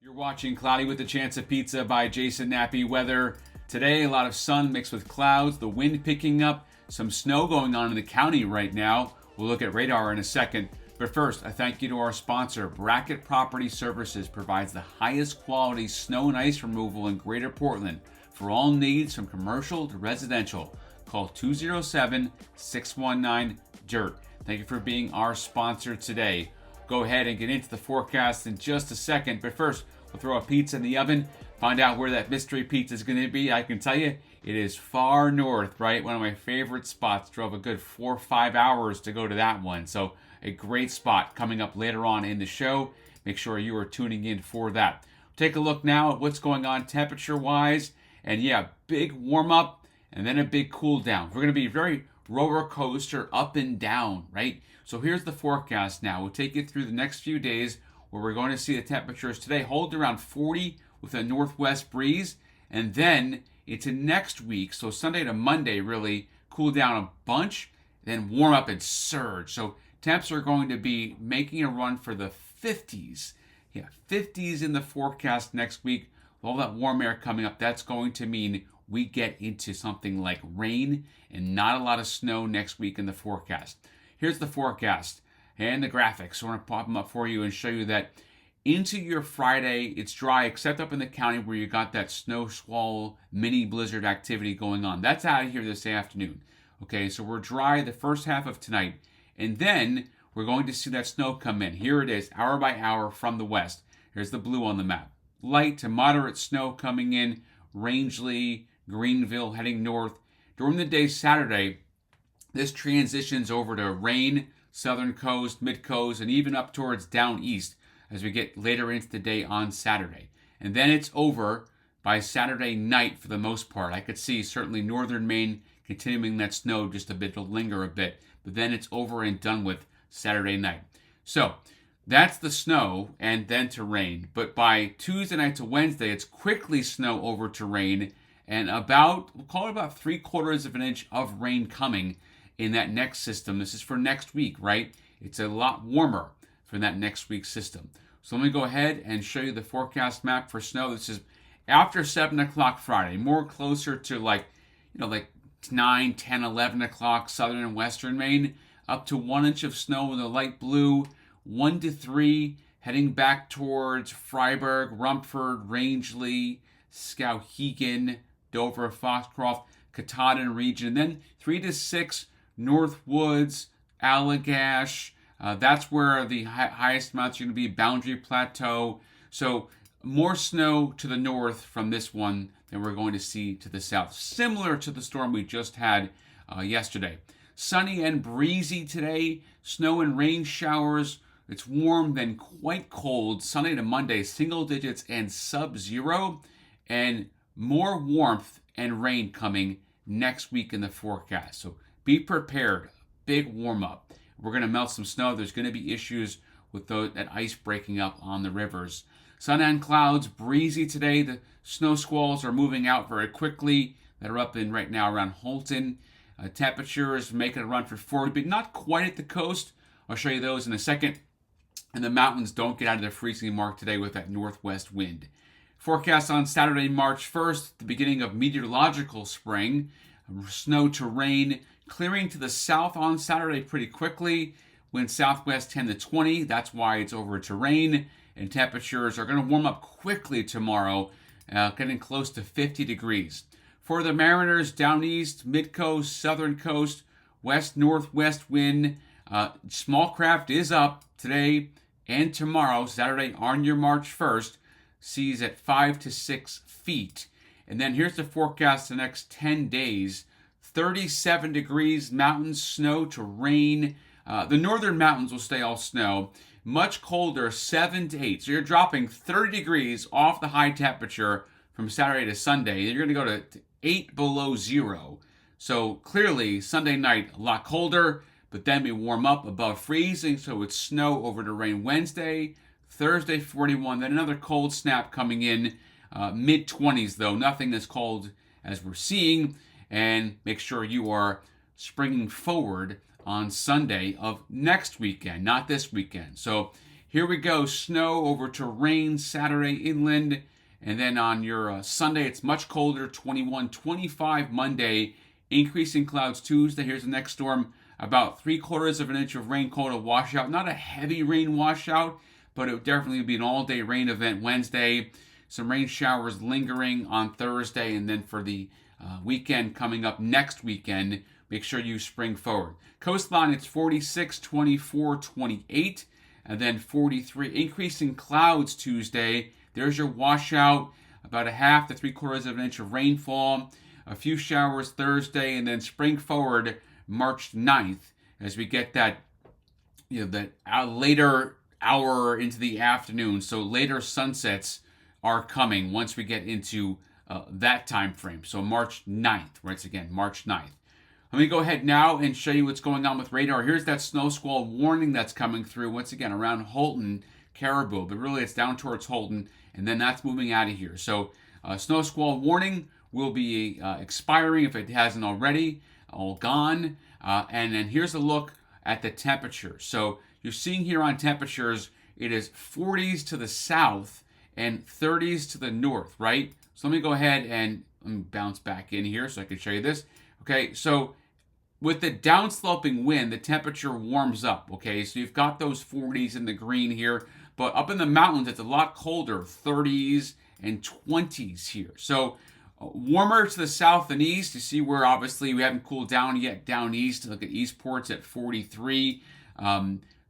You're watching Cloudy with a Chance of Pizza by Jason Nappy. Weather today, a lot of sun mixed with clouds, the wind picking up, some snow going on in the county right now. We'll look at radar in a second. But first, a thank you to our sponsor. Bracket Property Services provides the highest quality snow and ice removal in Greater Portland for all needs from commercial to residential. Call 207-619-DIRT. Thank you for being our sponsor today. Go ahead and get into the forecast in just a second. But first, we'll throw a pizza in the oven, find out where that mystery pizza is going to be. I can tell you, it is far north, right? One of my favorite spots. Drove a good 4 or 5 hours to go to that one. So a great spot coming up later on in the show. Make sure you are tuning in for that. Take a look now at what's going on temperature-wise. And yeah, big warm-up and then a big cool-down. We're going to be very roller coaster up and down, right? So here's the forecast now. We'll take you through the next few days where we're going to see the temperatures today hold around 40 with a northwest breeze. And then into next week, so Sunday to Monday, really cool down a bunch, then warm up and surge. So temps are going to be making a run for the 50s. Yeah, 50s in the forecast next week. With all that warm air coming up, that's going to mean we get into something like rain and not a lot of snow next week in the forecast. Here's the forecast and the graphics. So I want to pop them up for you and show you that into your Friday, it's dry except up in the county where you got that snow squall mini blizzard activity going on. That's out of here this afternoon. Okay, so we're dry the first half of tonight. And then we're going to see that snow come in. Here it is, hour by hour from the west. Here's the blue on the map. Light to moderate snow coming in. Rangeley, Greenville heading north. During the day Saturday, this transitions over to rain, southern coast, mid coast, and even up towards down east as we get later into the day on Saturday. And then it's over by Saturday night for the most part. I could see certainly northern Maine continuing that snow just a bit to linger a bit, but then it's over and done with Saturday night. So that's the snow and then to rain. But by Tuesday night to Wednesday, it's quickly snow over to rain and we'll call it about 3/4 of an inch of rain coming in that next system. This is for next week, right? It's a lot warmer for that next week's system. So let me go ahead and show you the forecast map for snow. This is after 7 o'clock Friday, more closer to like 9, 10, 11 o'clock southern and western Maine, up to 1 inch of snow in the light blue, 1 to 3 heading back towards Freiburg, Rumford, Rangeley, Skowhegan, Dover, Foxcroft, Katahdin region, and then 3 to 6 North Woods, Allagash. That's where the highest amounts are going to be, Boundary Plateau. So more snow to the north from this one than we're going to see to the south. Similar to the storm we just had yesterday. Sunny and breezy today. Snow and rain showers. It's warm, then quite cold. Sunday to Monday, single digits and sub-zero. And more warmth and rain coming next week in the forecast. So be prepared. Big warm up. We're going to melt some snow. There's going to be issues with that ice breaking up on the rivers. Sun and clouds, breezy today. The snow squalls are moving out very quickly. That are up in right now around Holton. Temperatures making a run for 40, but not quite at the coast. I'll show you those in a second. And the mountains don't get out of the freezing mark today with that northwest wind. Forecast on Saturday, March 1st, the beginning of meteorological spring. Snow to rain, clearing to the south on Saturday pretty quickly. Wind southwest 10 to 20. That's why it's over to rain. And temperatures are going to warm up quickly tomorrow, getting close to 50 degrees. For the mariners, down east, mid-coast, southern coast, west-northwest wind. Small craft is up today and tomorrow, Saturday on your March 1st. Seas at 5 to 6 feet. And then here's the forecast the next 10 days. 37 degrees, mountains, snow to rain. The northern mountains will stay all snow. Much colder, 7 to 8. So you're dropping 30 degrees off the high temperature from Saturday to Sunday. You're going to go to 8 below zero. So clearly, Sunday night, a lot colder, but then we warm up above freezing. So it's snow over to rain Wednesday. Thursday, 41. Then another cold snap coming in. Mid-20s, though. Nothing as cold as we're seeing. And make sure you are springing forward on Sunday of next weekend, not this weekend. So here we go. Snow over to rain Saturday inland. And then on your Sunday, it's much colder, 21, 25 Monday. Increasing clouds Tuesday. Here's the next storm. About 3/4 of an inch of rain called a washout. Not a heavy rain washout, but it would definitely be an all-day rain event Wednesday. Some rain showers lingering on Thursday. And then for the weekend coming up next weekend, make sure you spring forward. Coastline, it's 46, 24, 28. And then 43. Increasing clouds Tuesday. There's your washout. About a 1/2 to 3/4 of an inch of rainfall. A few showers Thursday, and then spring forward March 9th as we get that, that later hour into the afternoon. So later sunsets are coming once we get into that time frame. So March 9th, once again, March 9th. Let me go ahead now and show you what's going on with radar. Here's that snow squall warning that's coming through, once again, around Holton, Caribou. But really, it's down towards Holton, and then that's moving out of here. So snow squall warning will be expiring if it hasn't already, all gone. And then here's a look at the temperature. So you're seeing here on temperatures, it is 40s to the south and 30s to the north, right? So let me go ahead and let me bounce back in here so I can show you this. Okay, so with the downsloping wind, the temperature warms up, okay? So you've got those 40s in the green here, but up in the mountains, it's a lot colder, 30s and 20s here. So warmer to the south and east. You see where obviously we haven't cooled down yet down east. Look at Eastport's at 43.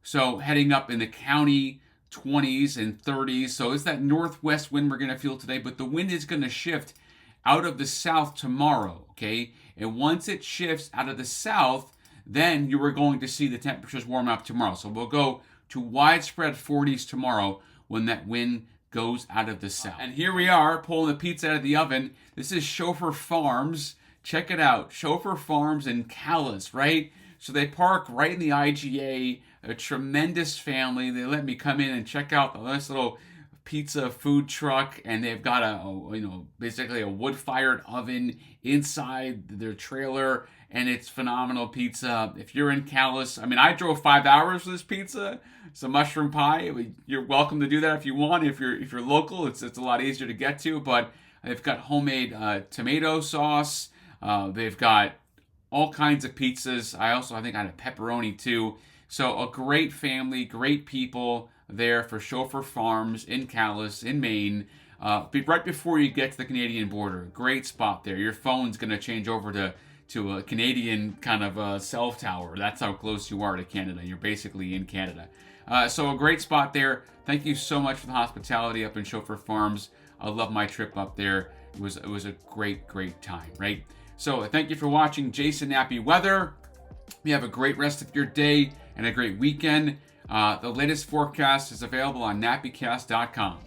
So heading up in the county, 20s and 30s. So it's that northwest wind we're going to feel today, but the wind is going to shift out of the south tomorrow, okay? And once it shifts out of the south, then you are going to see the temperatures warm up tomorrow. So we'll go to widespread 40s tomorrow when that wind goes out of the south. And here we are pulling the pizza out of the oven. This is Chauffeur Farms. Check it out. Chauffeur Farms in Calais, right? So they park right in the IGA, a tremendous family. They let me come in and check out the nice little pizza food truck, and they've got basically a wood-fired oven inside their trailer, and it's phenomenal pizza. If you're in Calais, I drove 5 hours for this pizza. It's a mushroom pie. You're welcome to do that if you want. If you're local, it's a lot easier to get to. But they've got homemade tomato sauce. They've got all kinds of pizzas. I think I had a pepperoni too. So a great family, great people there for Chauffeur Farms in Calais, in Maine. Right before you get to the Canadian border. Great spot there. Your phone's going to change over to a Canadian kind of cell tower. That's how close you are to Canada. You're basically in Canada. So a great spot there. Thank you so much for the hospitality up in Chauffeur Farms. I love my trip up there. It was a great time, right? So thank you for watching Jason Nappy Weather. You have a great rest of your day and a great weekend. The latest forecast is available on nappycast.com.